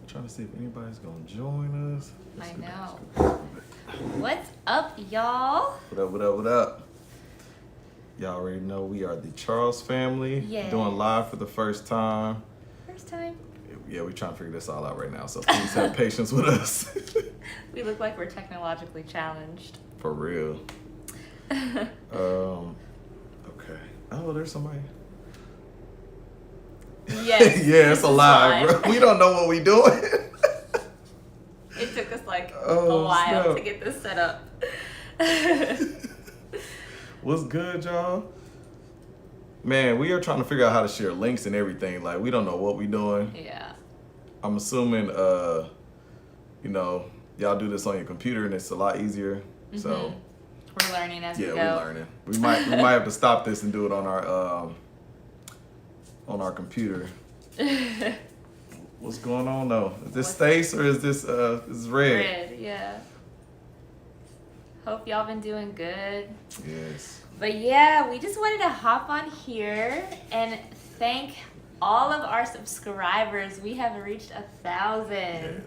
Trying to see if anybody's gonna join us. I know. What's up, y'all? What up, what up, what up? Y'all already know we are the Charles family. Yeah. Doing live for the first time. First time? Yeah, we're trying to figure this all out right now, so please have patience with us. We look like we're technologically challenged. For real. Okay. Oh, there's somebody. Yes. Yeah, it's alive, bro. We don't know what we doing. It took us like a while to get this set up. What's good, y'all? Man, we are trying to figure out how to share links and everything. Like, we don't know what we doing. Yeah. I'm assuming, you know, y'all do this on your computer and it's a lot easier. Mm-hmm. So we're learning as we go. Yeah, we're learning. We might have to stop this and do it on our computer. What's going on though? Is this Stace or is this Red? Red, yeah. Hope y'all been doing good. Yes. But yeah, we just wanted to hop on here and thank all of our subscribers. We have reached 1,000. Yeah,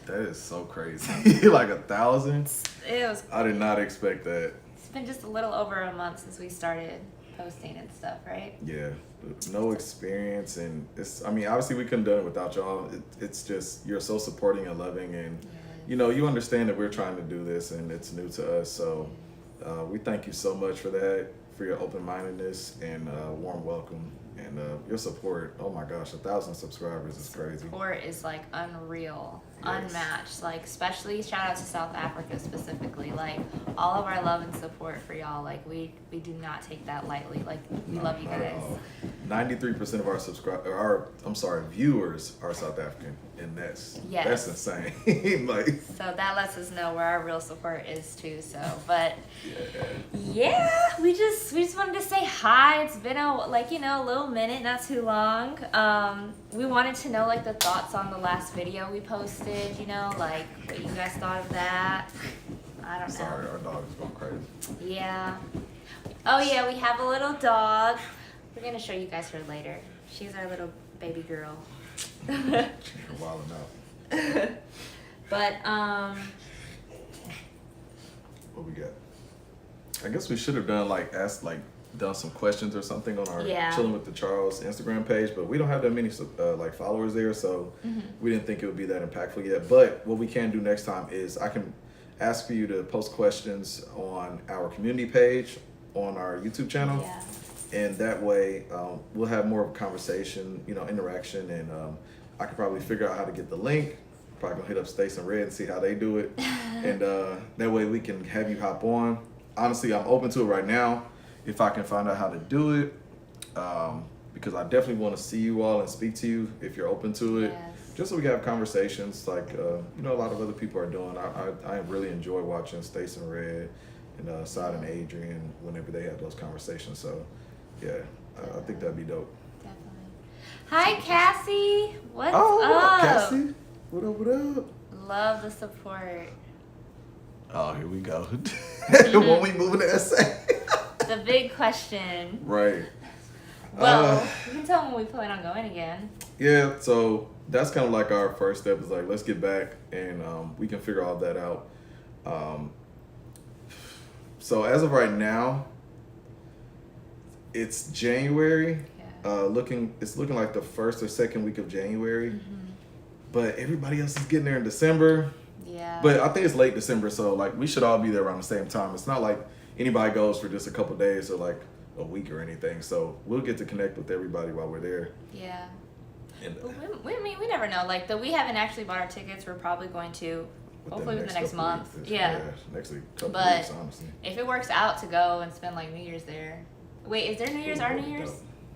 that is so crazy. Like 1,000? It was. I did not expect that. It's been just a little over a month since we started posting and stuff, right? Yeah. No experience, and it's, I mean, obviously we couldn't have done it without y'all. It's just, you're so supporting and loving, and you know, you understand that we're trying to do this and it's new to us, so we thank you so much for that, for your open-mindedness and warm welcome and your support. Oh my gosh, 1,000 subscribers is crazy. Support is like unreal. Yes. Unmatched. Like, especially shout out to South Africa specifically. Like, all of our love and support for y'all. Like, we do not take that lightly. Like, we love you guys. 93% of our viewers are South African, and that's insane. Like, so that lets us know where our real support is too. So, but yeah, we just wanted to say hi. It's been a little minute, not too long. We wanted to know like the thoughts on the last video we posted. You know, like what you guys thought of that. I don't know. Sorry, our dog is going crazy. Yeah. Oh yeah, we have a little dog. We're gonna show you guys her later. She's our little baby girl. She's wilding out. But what we got? I guess we should have done done some questions or something on our Chilling with the Charles Instagram page, but we don't have that many followers there, so we didn't think it would be that impactful yet. But what we can do next time is I can ask for you to post questions on our community page on our YouTube channel, and that way we'll have more of a conversation, you know, interaction, and I could probably figure out how to get the link. Probably gonna hit up Stace and Red and see how they do it, and that way we can have you hop on. Honestly, I'm open to it right now if I can find out how to do it, because I definitely want to see you all and speak to you if you're open to it, just so we can have conversations like you know, a lot of other people are doing. I really enjoy watching Stace and Red and Side and Adrian whenever they have those conversations. So yeah, I think that'd be dope. Definitely. Hi Cassie, what's up? Cassie, what up? What up? Love the support. Oh, here we go. When we moving to SA. The big question. Right. Well, you can tell them when we plan on going again. Yeah, so that's kind of like our first step is like, let's get back and we can figure all that out. So as of right now, it's January. It's looking like the first or second week of January. But everybody else is getting there in December. Yeah. But I think it's late December, so like we should all be there around the same time. It's not like anybody goes for just a couple days or like a week or anything. So we'll get to connect with everybody while we're there. Yeah. And, we never know. Like, we haven't actually bought our tickets. We're probably going to, hopefully within the next month. Next week, couple but weeks, honestly. If it works out to go and spend like New Year's there. Wait, is there New Year's? Our New Year's?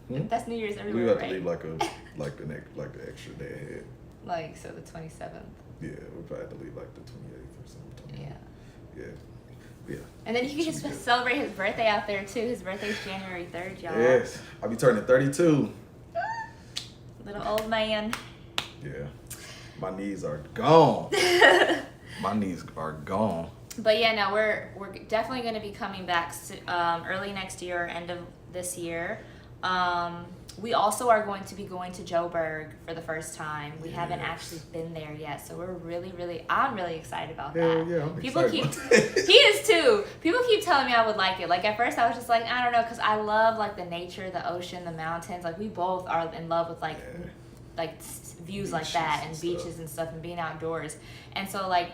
That's New Year's everywhere, We have right? to leave like an extra day ahead. Like, so the 27th. Yeah, we probably have to leave like the 28th or something. Yeah. And then you can just celebrate his birthday out there too. His birthday's January 3rd, y'all. Yes, I'll be turning 32. Little old man. Yeah, my knees are gone. My knees are gone. But yeah, no, we're definitely going to be coming back early next year or end of this year. We also are going to be going to Joburg for the first time. We haven't actually been there yet, so I'm really excited about that. Yeah, I'm People excited. he is too. People keep telling me I would like it. Like at first I was just like, I don't know, because I love like the nature, the ocean, the mountains. Like we both are in love with like views like that and beaches and stuff and being outdoors. And so like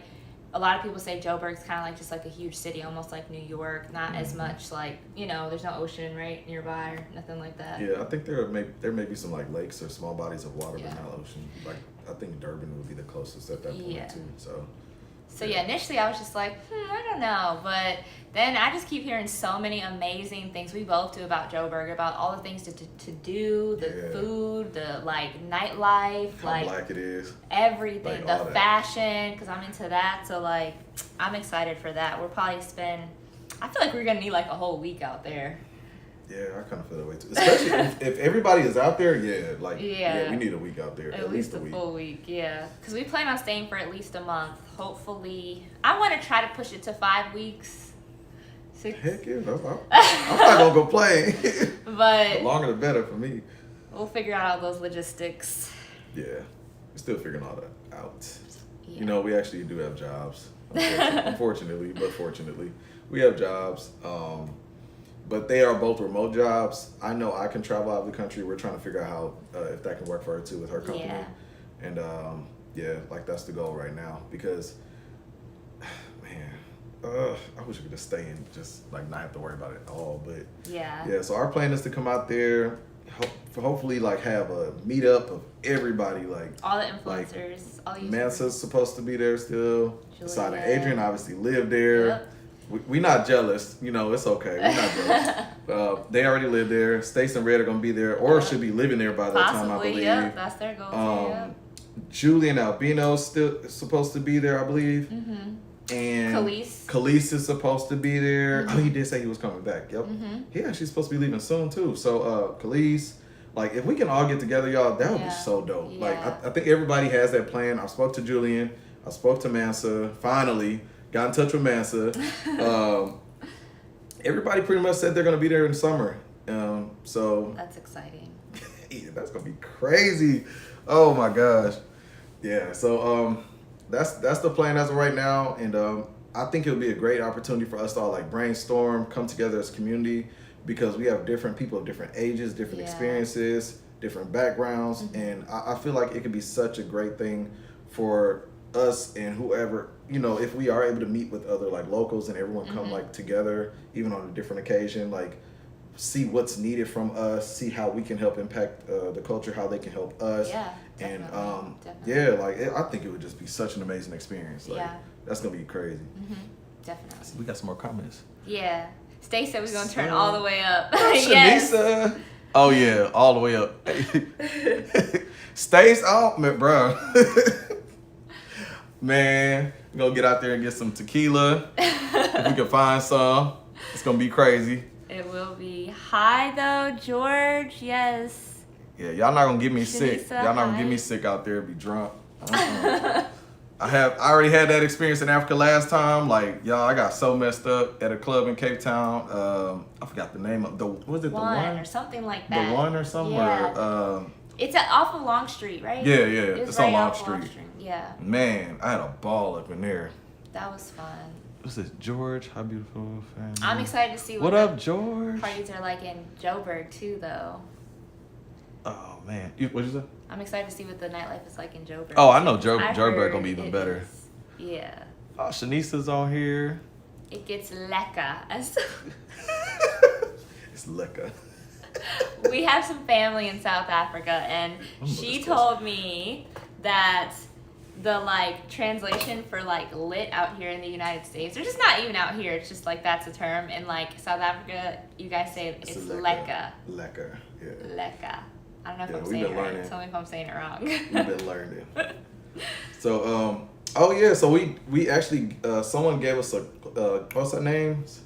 a lot of people say Joburg's kind of like just like a huge city, almost like New York. Not as much like, there's no ocean right nearby or nothing like that. Yeah, I think there may be some like lakes or small bodies of water, but not ocean. Like I think Durban would be the closest at that point too. So initially I was just like, I don't know. But then I just keep hearing so many amazing things we both do about Joburg, about all the things to do, the food, the like nightlife, how black it is, everything, like, the fashion, because I'm into that. So like, I'm excited for that. We'll probably I feel like we're going to need like a whole week out there. Yeah, I kind of feel that way too. Especially if everybody is out there, we need a week out there. At least a full week, yeah. Because we plan on staying for at least a month. Hopefully, I want to try to push it to 5 weeks. 6. Heck yeah, I'm not gonna complain. But the longer the better for me. We'll figure out all those logistics. Yeah, we're still figuring all that out. Yeah. We actually do have jobs. Unfortunately, but fortunately, we have jobs. But they are both remote jobs. I know I can travel out of the country. We're trying to figure out how if that can work for her too with her company. Yeah. And like that's the goal right now because, man, I wish we could just stay and just like not have to worry about it at all. But yeah. So our plan is to come out there, hopefully like have a meetup of everybody, like all the influencers, all the YouTubers. Mansa's supposed to be there still. Aside and Adrian obviously lived there. Yep. We're not jealous, it's okay. We're not jealous. They already live there. Stace and Red are gonna be there, or should be living there by that time, I believe. Yep, that's their goal. Julie and Albino's still supposed to be there, I believe. Mm-hmm. And Khalees is supposed to be there. Mm-hmm. Oh, he did say he was coming back. Yep. Mm-hmm. He actually supposed to be leaving soon too. So Khalees, like if we can all get together, y'all, that would be so dope. Yeah. Like I think everybody has that plan. I spoke to Julian. I spoke to Mansa. Finally. Got in touch with Mansa. Everybody pretty much said they're going to be there in summer. So that's exciting. Yeah, that's going to be crazy. Oh my gosh. Yeah, so that's the plan as of right now. And I think it'll be a great opportunity for us to all like brainstorm, come together as a community because we have different people of different ages, different experiences, different backgrounds. Mm-hmm. And I feel like it could be such a great thing for us and whoever, if we are able to meet with other like locals and everyone come like together, even on a different occasion, like see what's needed from us, see how we can help impact the culture, how they can help us. Yeah, definitely. I think it would just be such an amazing experience. Like, that's gonna be crazy. Mm-hmm. Definitely. So we got some more comments. Yeah. Stace said we're gonna turn all the way up. Yes. Oh yeah, all the way up. Stace, bro. Man, we're gonna get out there and get some tequila. If we can find some. It's gonna be crazy. It will be. Hi though, George. Yes. Yeah, y'all not gonna get me sick. Shanisa, Y'all not gonna get me sick out there, be drunk. I already had that experience in Africa last time. Like, y'all, I got so messed up at a club in Cape Town. I forgot the name of the one or something like that. The one or something. Yeah. Or, it's off of Long Street, right? Yeah. It's right on Long Street. Yeah. Man, I had a ball up in there. That was fun. What's this? George, how beautiful family. I'm excited to see what up, George. Parties are like in Joburg too, though. Oh man, what'd you say? I'm excited to see what the nightlife is like in Joburg. Oh, I know Joburg gonna be even better. Yeah. Oh, Shanice's on here. It gets lekker. It's lekker. We have some family in South Africa, and she told me that the like translation for like lit out here in the United States, or just not even out here, it's just like that's a term. In like South Africa, you guys say it's lekker. Lekker, yeah. Lekker. I don't know if I'm saying it right. Tell me if I'm saying it wrong. We've been learning. So, oh yeah, so we actually someone gave us a what's her names?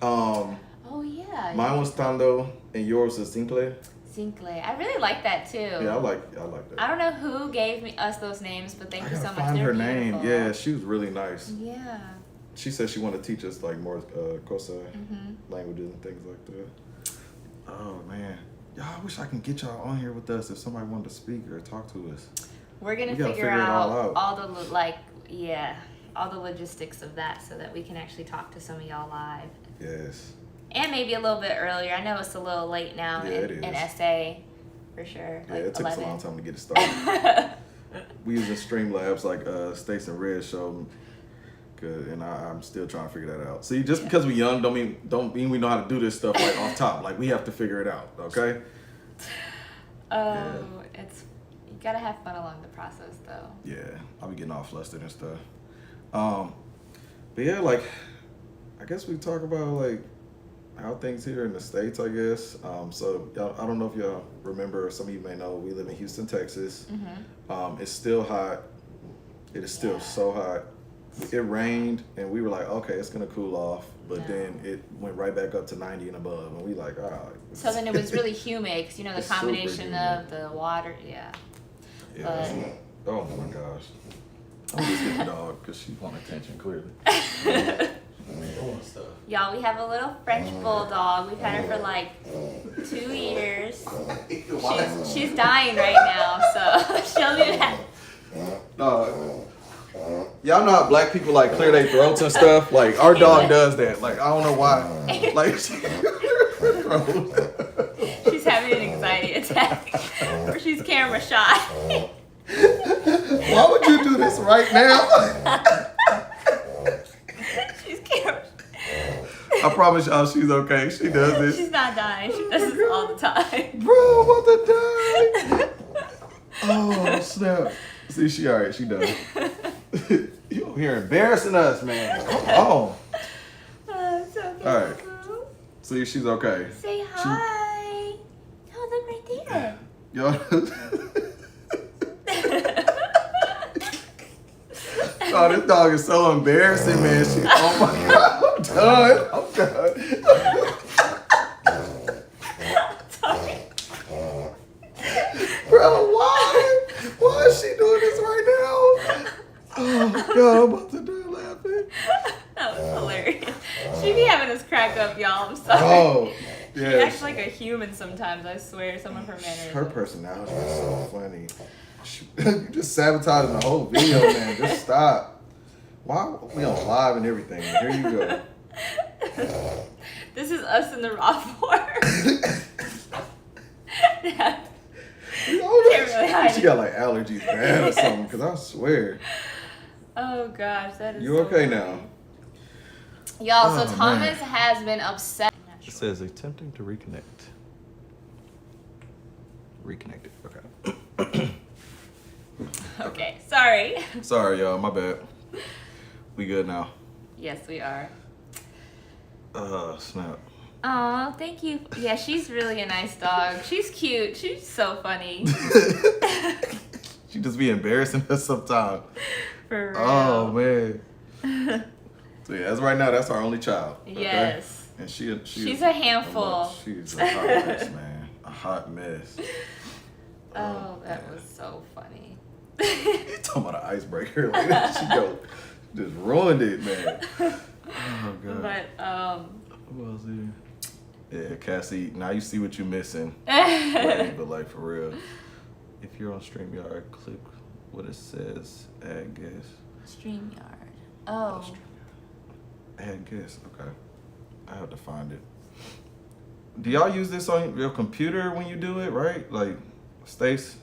Oh yeah. Mine was Tando and yours is Sinclair. Sinclair. I really like that too. Yeah, I like that. I don't know who gave us those names, but thank you so much. Find her name. Yeah, she was really nice. Yeah. She said she wanted to teach us like more Xhosa languages and things like that. Oh man, y'all, I wish I can get y'all on here with us if somebody wanted to speak or talk to us. We're gonna figure out all the all the logistics of that so that we can actually talk to some of y'all live. Yes. And maybe a little bit earlier. I know it's a little late now in SA, for sure. Yeah, it took us a long time to get it started. We using Streamlabs like Stace and Red showed, good, and I'm still trying to figure that out. See, just because we're young don't mean we know how to do this stuff like off top. Like we have to figure it out, okay? It's you gotta have fun along the process though. Yeah, I'll be getting all flustered and stuff. But yeah, like I guess we talk about like how things here in the States, I guess. So I don't know if y'all remember, some of you may know, we live in Houston, Texas. It's still hot. It is still so hot. It rained and we were like, okay, it's gonna cool off. But then it went right back up to 90 and above. And we like, So then it was really humid because, you know, the combination of the water, Yeah. Oh my gosh. I'm just getting the dog because she wants attention, clearly. Y'all, we have a little French bulldog. We've had her for like 2 years. She's dying right now, so she'll do that. Y'all know how black people like clear their throats and stuff? Like our dog does that. Like I don't know why. Like she's having an anxiety attack or she's camera shy. Why would you do this right now? She's camera shy. I promise y'all she's okay. She does this. She's not dying. She does this all the time. Bro, I'm about to die. Oh, snap. See, she alright. She done. You over here embarrassing us, man. Come on. It's okay. All right. See, she's okay. Say hi. Oh, look right there. Yo. Oh, this dog is so embarrassing, man. Oh my God. I'm done. Sorry. Bro, why? Why is she doing this right now? Oh God, I'm about to die laughing. That was hilarious. She be having us crack up, y'all. I'm sorry. Oh, yeah. She acts like a human sometimes, I swear. Some of her manners. Her personality is so funny. You just sabotaging the whole video, man. Just stop. Why we on live and everything? Here you go. This is us in the raw form. Yeah. You know, she got like allergies bad or something, because I swear. Oh gosh, that is You so okay funny. now? Y'all, so Thomas has been upset. It says attempting to reconnect. Reconnected. Okay. Okay, sorry. Sorry, y'all. My bad. We good now? Yes, we are. Snap. Oh, thank you. Yeah, she's really a nice dog. She's cute. She's so funny. She just be embarrassing us sometimes. For real. Oh man. So yeah, as right now, that's our only child. Okay? Yes. And she's a handful. She's a hot mess, man. A hot mess. Oh, that was so funny. You talking about an icebreaker? Like that? She just ruined it, man. Oh god. But who else here? Yeah, Cassie. Now you see what you're missing. But like for real, if you're on StreamYard, click what it says. Add guest. StreamYard. Oh. Add guest. Okay. I have to find it. Do y'all use this on your computer when you do it? Right? Like, Stace.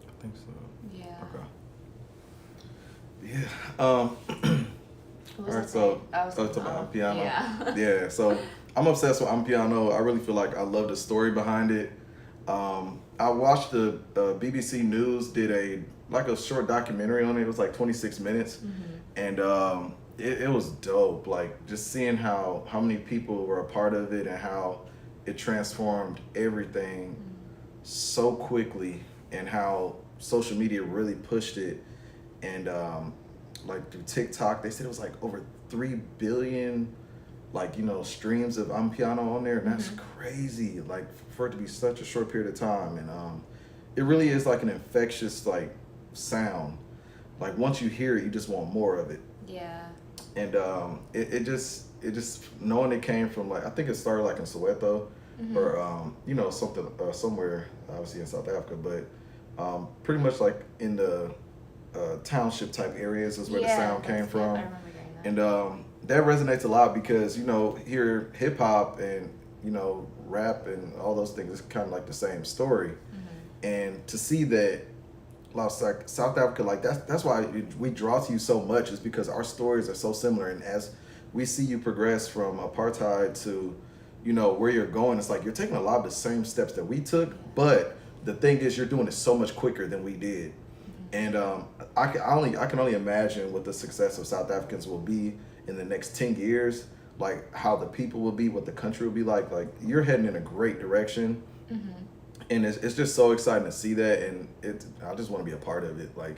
I think so. Yeah. Okay. Yeah. All right, so I was talking about Amapiano. Yeah. Yeah, so I'm obsessed with Amapiano. I really feel like I love the story behind it. I watched the BBC News did a short documentary on it. It was like 26 minutes, and it was dope. Like just seeing how many people were a part of it and how it transformed everything so quickly, and how social media really pushed it. And like through TikTok, they said it was like over 3 billion streams of Amapiano on there, and that's crazy, like for it to be such a short period of time. And it really is like an infectious like sound. Like once you hear it, you just want more of it. Yeah. And it just knowing it came from, like, I think it started like in Soweto, or something somewhere obviously in South Africa, but pretty much like in the township type areas is where the sound came from. I remember hearing that. And that resonates a lot because here hip hop and rap and all those things is kind of like the same story. And to see that like South Africa, like that's why we draw to you so much, is because our stories are so similar. And as we see you progress from apartheid to where you're going, it's like you're taking a lot of the same steps that we took, but the thing is you're doing it so much quicker than we did. And I can only imagine what the success of South Africans will be in the next 10 years, like how the people will be, what the country will be like you're heading in a great direction. And it's just so exciting to see that, and I just want to be a part of it, like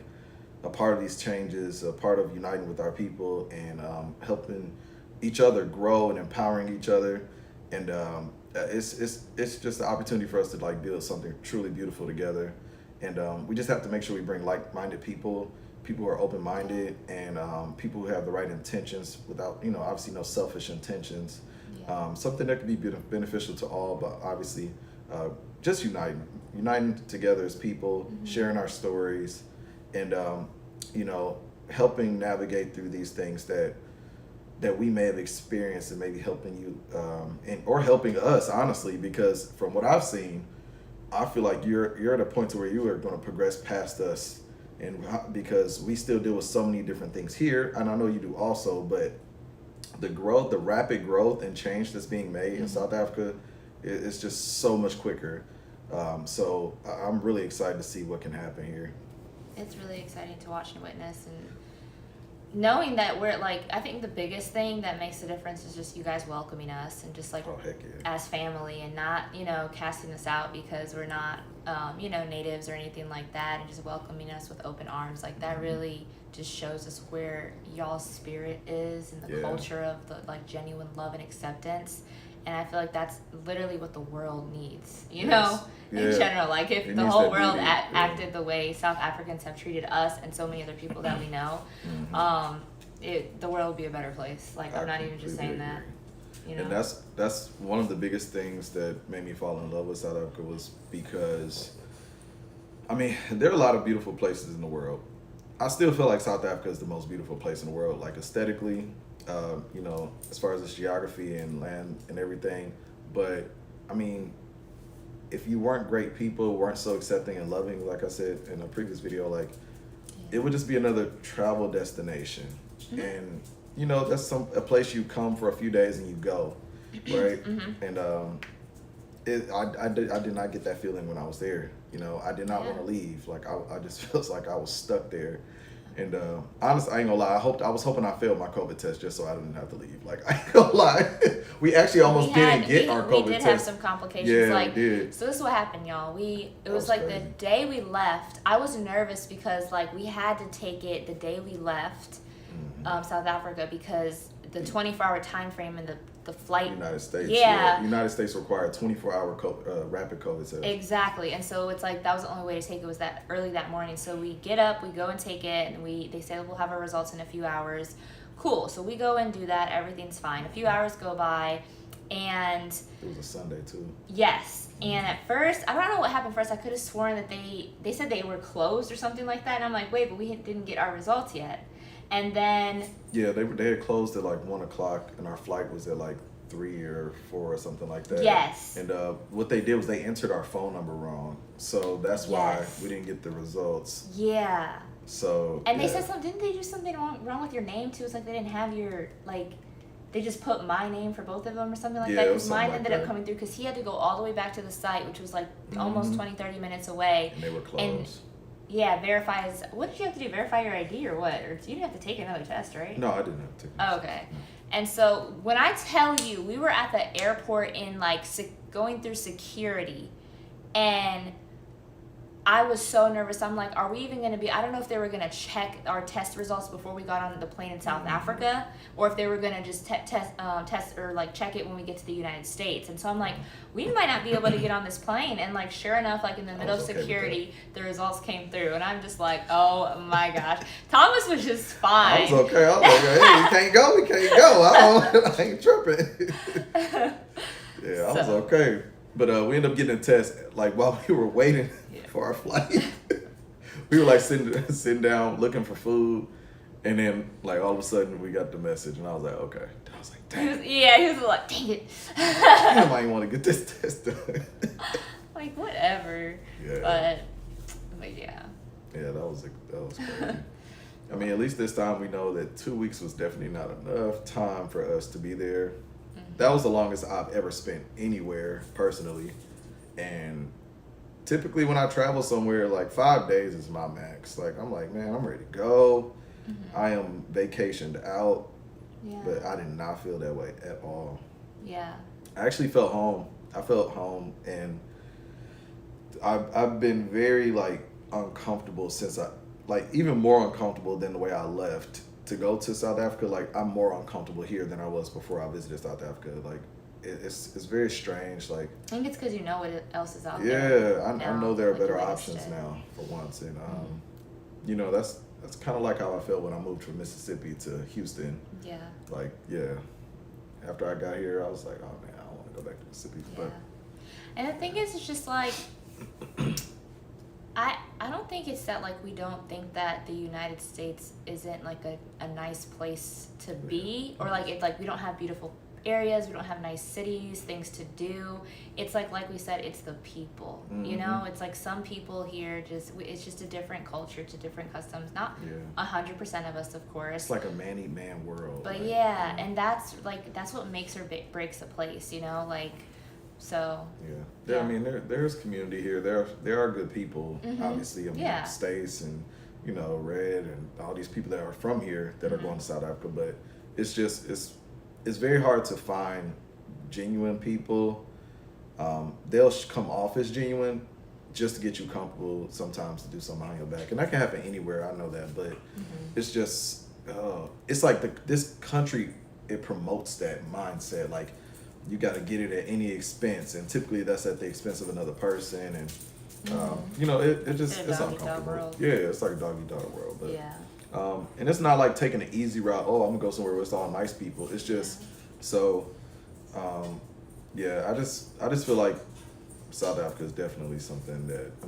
a part of these changes, a part of uniting with our people, and helping each other grow and empowering each other. And it's just an opportunity for us to like build something truly beautiful together. And we just have to make sure we bring like-minded people who are open-minded, and people who have the right intentions without, obviously no selfish intentions. Something that could be beneficial to all, but obviously just uniting together as people, sharing our stories, and helping navigate through these things that we may have experienced, and maybe helping you or helping us, honestly, because from what I've seen, I feel like you're at a point to where you are going to progress past us, and because we still deal with so many different things here, and I know you do also, but the rapid growth and change that's being made in South Africa, it's just so much quicker. So I'm really excited to see what can happen here. It's really exciting to watch and witness, and knowing that we're like, I think the biggest thing that makes the difference is just you guys welcoming us, and just like as family, and not casting us out because we're not natives or anything like that, and just welcoming us with open arms. Like that really just shows us where y'all's spirit is, and the culture of the like genuine love and acceptance. And I feel like that's literally what the world needs, in general. Like if the whole world acted the way South Africans have treated us and so many other people that we know, the world would be a better place. Like I'm not even just saying that. And that's one of the biggest things that made me fall in love with South Africa, was because, I mean, there are a lot of beautiful places in the world. I still feel like South Africa is the most beautiful place in the world, like aesthetically, as far as its geography and land and everything. But I mean, if you weren't great people, weren't so accepting and loving, like I said in a previous video, like it would just be another travel destination. And that's a place you come for a few days and you go, right? And I did not get that feeling when I was there. I did not want to leave. Like I just felt like I was stuck there. And honestly, I ain't gonna lie, I was hoping I failed my COVID test just so I didn't have to leave. Like, I ain't gonna lie, we actually almost didn't get our COVID test. We did have some complications. Yeah, we did. So this is what happened, y'all. It was like crazy. The day we left, I was nervous because like we had to take it the day we left South Africa, because the 24-hour time frame and the flight. United States. Yeah. United States required 24-hour rapid COVID test. Exactly. And so it's like that was the only way to take it, was that early that morning. So we get up, we go and take it, and they say we'll have our results in a few hours. Cool. So we go and do that. Everything's fine. A few hours go by, and it was a Sunday too. Yes. And at first, I don't know what happened first. I could have sworn that they said they were closed or something like that. And I'm like, wait, but we didn't get our results yet. And then they had closed at like 1:00, and our flight was at like 3 or 4 or something like that. Yes. And what they did was they entered our phone number wrong, so that's why we didn't get the results. Yeah. So. And they said something. Didn't they do something wrong with your name too? It's like they didn't have your like. They just put my name for both of them or something like that. Because mine ended up coming through because he had to go all the way back to the site, which was like almost 20, 30 minutes away. And they were closed. And, yeah, verifies. What did you have to do? Verify your ID or what? Or you didn't have to take another test, right? No, I didn't have to take Oh, okay. No. And so when I tell you, we were at the airport in like going through security, and I was so nervous. I'm like, are we even going to be... I don't know if they were going to check our test results before we got on the plane in South Africa, or if they were going to just test or like check it when we get to the United States. And so I'm like, we might not be able to get on this plane. And like, sure enough, like in the middle of security, the results came through. And I'm just like, oh my gosh. Thomas was just fine. I was okay. I was like, hey, we can't go. We can't go. I ain't tripping. Yeah, I was okay. But we ended up getting a test like while we were waiting for our flight. We were like sitting down looking for food, and then like all of a sudden we got the message, and I was like, okay. I was like, dang. He was like, dang it. Damn, I didn't want to get this test done. Like whatever. Yeah. But yeah. Yeah, that was crazy. I mean, at least this time we know that 2 weeks was definitely not enough time for us to be there. That was the longest I've ever spent anywhere personally. And typically when I travel somewhere, like 5 days is my max. Like, I'm like, man, I'm ready to go. I am vacationed out. Yeah. But I did not feel that way at all. Yeah. I actually felt home. I felt home, and I've been very like uncomfortable since even more uncomfortable than the way I left to go to South Africa. Like, I'm more uncomfortable here than I was before I visited South Africa. Like, it's very strange. Like, I think it's because you know what else is out there. Yeah, I know there are better options now for once, and you know, that's kind of like how I felt when I moved from Mississippi to Houston. Yeah. Like, yeah. After I got here, I was like, oh man, I don't want to go back to Mississippi. Yeah. But and the thing is, it's just like I don't think it's that like we don't think that the United States isn't like a nice place to be, or like it's like we don't have beautiful areas, we don't have nice cities, things to do. It's like we said, it's the people. You know, it's like some people here it's just a different culture, to different customs. Not 100% of us, of course. It's like a man-eat-man world. But yeah, and that's what makes or breaks a place. You know, like. So I mean, there's community here. There are good people, obviously. I mean, Stace and Red and all these people that are from here that are going to South Africa. But it's just it's very hard to find genuine people. They'll come off as genuine just to get you comfortable sometimes to do something behind your back, and that can happen anywhere. I know that, but it's just it's like this country, it promotes that mindset, like. You got to get it at any expense, and typically that's at the expense of another person, and it's uncomfortable. Yeah, it's like a dog-eat-dog world. But and it's not like taking an easy route. Oh, I'm gonna go somewhere where it's all nice people. It's just so. I just feel like South Africa is definitely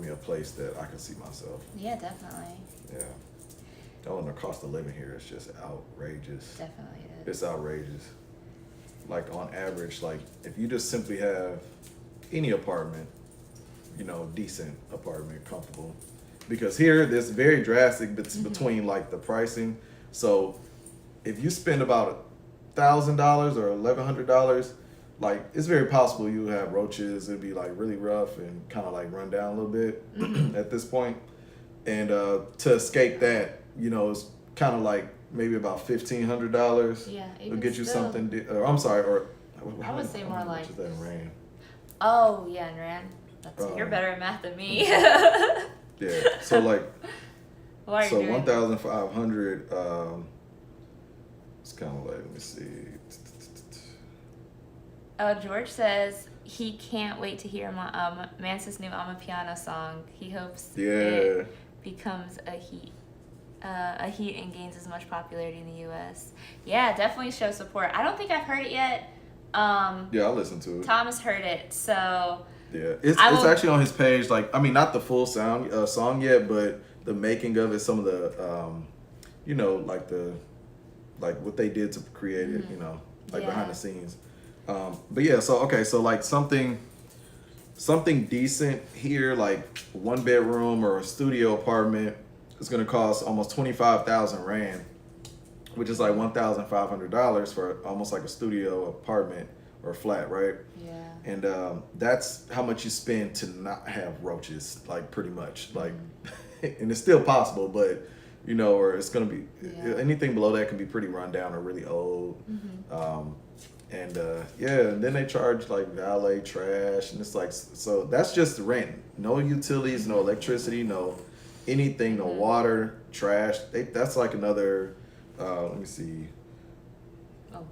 a place that I can see myself. Yeah, definitely. Yeah. Oh, and the cost of living here is just outrageous. Definitely is. It's outrageous. Like, on average, like, if you just simply have any apartment, decent apartment, comfortable. Because here, there's very drastic between, like, the pricing. So, if you spend about $1,000 or $1,100, like, it's very possible you have roaches. It'd be, like, really rough and kind of, like, run down a little bit at this point. And to escape that, it's kind of like, maybe about $1,500. Yeah, it'll get you still something. I'm sorry, or I would say more like. Is that in rand? Oh yeah, in rand. You're better at math than me. Yeah. So like. What are you doing? 1,500. It's kind of like, let me see. George says he can't wait to hear Mance's new Amapiano song. He hopes it becomes a hit and gains as much popularity in the U.S. Yeah, definitely show support. I don't think I've heard it yet. I'll listen to it. Thomas heard it, so. Yeah, it's actually on his page. Like, I mean, not the full song yet, but the making of it, some of the, like what they did to create it, behind the scenes. But yeah, so like something decent here, like 1 bedroom or a studio apartment. it's gonna cost almost 25,000 rand, which is like $1,500 for almost like a studio apartment or flat, right? Yeah. And that's how much you spend to not have roaches, like pretty much, like, and it's still possible, but you know, or it's gonna be anything below that can be pretty run down or really old. And and then they charge like valet, trash, and it's like, so that's just the rent. No utilities, no electricity, no anything, no water, trash. That's like another. Let me see. A lot.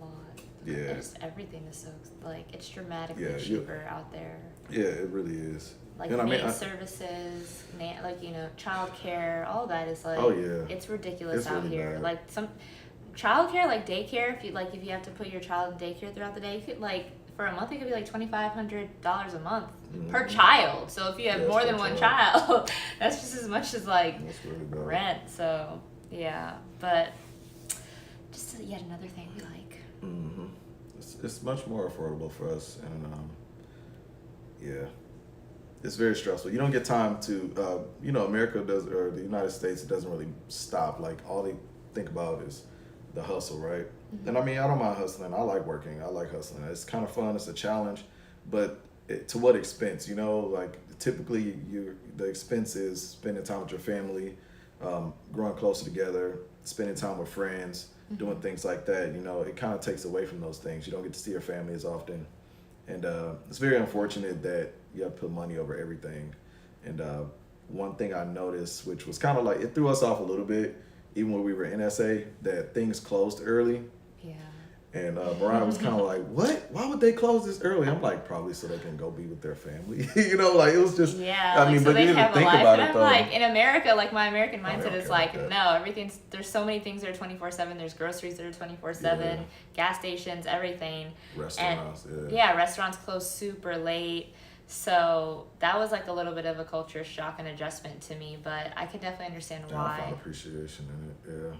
Yeah. Just everything is so like it's dramatically cheaper out there. Yeah, it really is. Like maid services, like childcare, all that is like. Oh yeah. It's ridiculous it's out really here. bad. Like some childcare, like daycare. If you have to put your child in daycare throughout the day, you could like for a month it could be like $2,500 a month per child. So if you have more than one child, that's just as much as like really rent. So yeah, but just yet another thing we like. It's much more affordable for us, and it's very stressful. You don't get time to, America does, or the United States, it doesn't really stop. Like all they think about is the hustle, right? And I mean, I don't mind hustling. I like working. I like hustling. It's kind of fun. It's a challenge, but to what expense? Like typically, the expense is spending time with your family, growing closer together, spending time with friends, doing things like that. It kind of takes away from those things. You don't get to see your family as often, and it's very unfortunate that you have to put money over everything. And one thing I noticed, which was kind of like, it threw us off a little bit, even when we were in SA, that things closed early. Yeah. And Mariah was kind of like, what? Why would they close this early? I'm like, probably so they can go be with their family. Like it was just, I mean, so but they you have didn't think a life. about And it though. I'm like, in America, like my American mindset is like, like no, there's so many things that are 24/7. There's groceries that are 24/7, gas stations, everything. Restaurants, restaurants close super late. So that was like a little bit of a culture shock and adjustment to me, but I could definitely understand why. I found appreciation in it,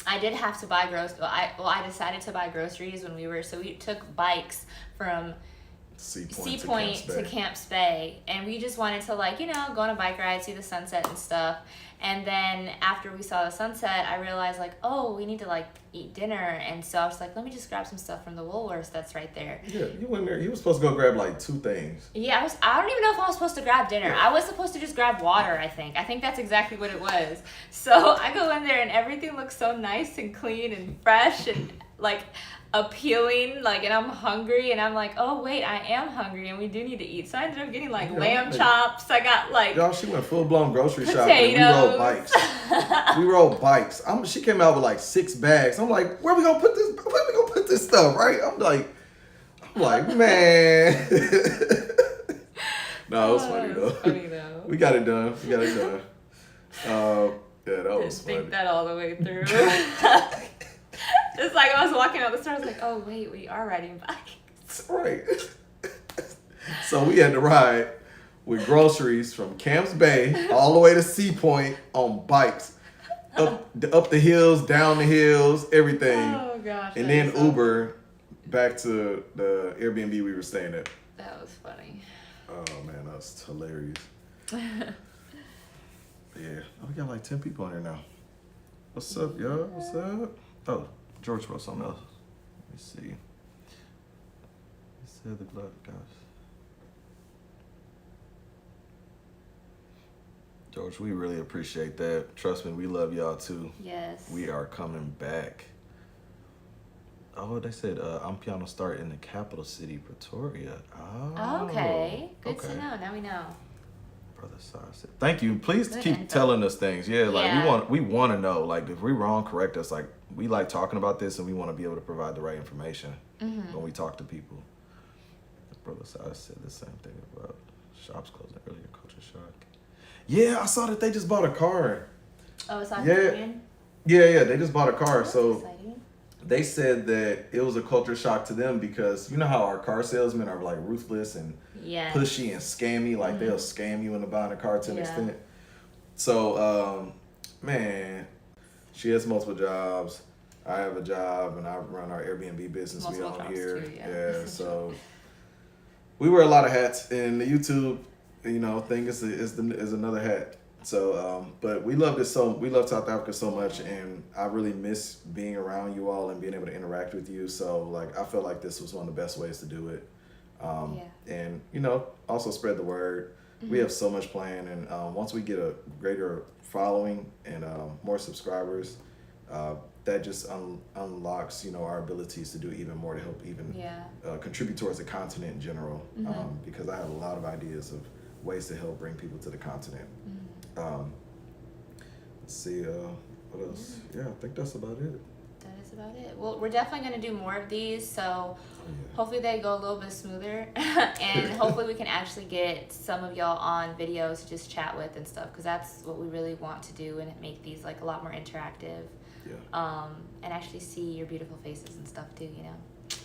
I did have to buy I decided to buy groceries when we took bikes from Sea Point to Camps Bay, and we just wanted to go on a bike ride, see the sunset and stuff. And then after we saw the sunset, I realized we need to eat dinner, and so I was like, let me just grab some stuff from the Woolworths that's right there. Yeah, you went there. You were supposed to go grab 2 things. Yeah, I don't even know if I was supposed to grab dinner. I was supposed to just grab water, I think that's exactly what it was. So I go in there and everything looks so nice and clean and fresh and appealing, and I'm hungry, and I'm like, oh wait, I am hungry, and we do need to eat. So I ended up getting lamb chops. I got y'all, she went full blown grocery shopping. Potatoes. We rode bikes. She came out with 6 bags. I'm like, where we gonna put this stuff, right? I'm like, man. No, it was funny though. Funny though. We got it done. Yeah, that was funny. Think that all the way through. It's like I was walking out the store, I was like, oh wait, we are riding bikes. Right. So we had to ride with groceries from Camps Bay all the way to Sea Point on bikes. Up the hills, down the hills, everything. Oh gosh. And then Uber back to the Airbnb we were staying at. That was funny. Oh man, that was hilarious. Yeah. Oh, we got 10 people in here now. What's up, y'all? What's up? Oh, George wrote something else. Let me see. He said the glove, guys. George, we really appreciate that. Trust me, we love y'all too. Yes. We are coming back. Oh, they said Amapiano start in the capital city, Pretoria. Oh. Okay. Good to know. Now we know. Brother Sai said, thank you. Please keep telling us things. Yeah, we want to know. If we're wrong, correct us. We like talking about this, and we want to be able to provide the right information when we talk to people. Brother Sai said the same thing about shops closing earlier, culture shock. Yeah, I saw that they just bought a car. Oh, it's on Yeah, they just bought a car. That's so exciting. They said that it was a culture shock to them because you know how our car salesmen are ruthless and pushy and scammy. They'll scam you into buying a car to an extent. So, man, she has multiple jobs. I have a job, and I run our Airbnb business we own here. Too, so we wear a lot of hats, and the YouTube, thing is another hat. So, but we love South Africa so much, and I really miss being around you all and being able to interact with you. So, like, I feel like this was one of the best ways to do it. And, you know, also spread the word. Mm-hmm. We have so much planned, and once we get a greater following and more subscribers, that just unlocks, you know, our abilities to do even more to help even contribute towards the continent in general. Mm-hmm. Because I have a lot of ideas of ways to help bring people to the continent. Mm-hmm. Let's see, what else? Yeah, I think that's about it. That is about it. Well, we're definitely going to do more of these, so hopefully they go a little bit smoother, and hopefully we can actually get some of y'all on videos to just chat with and stuff, because that's what we really want to do, and make these like a lot more interactive. Yeah. And actually see your beautiful faces and stuff too, you know.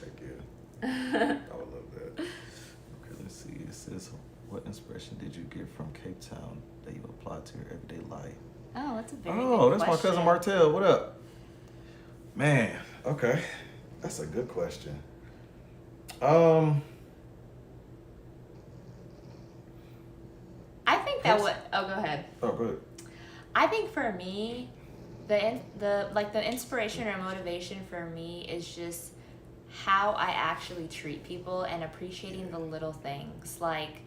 Heck yeah. I would love that. Okay, let's see. It says, what inspiration did you get from Cape Town that you apply to your everyday life? Oh, that's a very good question. My cousin Martell. What up? Man, okay. That's a good question. I think that would... Oh, go ahead. Oh, go ahead. I think for me, the inspiration or motivation for me is just how I actually treat people and appreciating the little things, like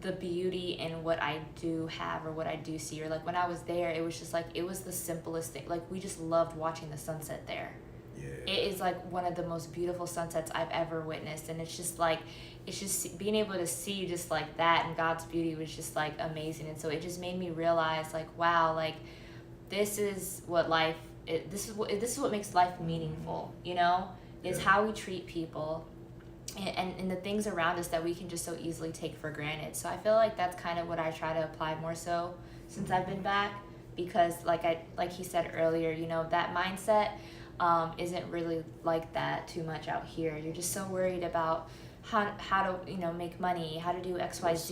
the beauty in what I do have or what I do see. Or like when I was there, it was just like, it was the simplest thing. Like we just loved watching the sunset there. Yeah. It is like one of the most beautiful sunsets I've ever witnessed. And it's just like, being able to see just like that and God's beauty was just like amazing. And so it just made me realize like, wow, like this is what life, this is what makes life meaningful, you know, is how we treat people. And the things around us that we can just so easily take for granted. So I feel like that's kind of what I try to apply more so since I've been back, because like he said earlier, you know, that mindset isn't really like that too much out here. You're just so worried about how to, you know, make money, how to do XYZ,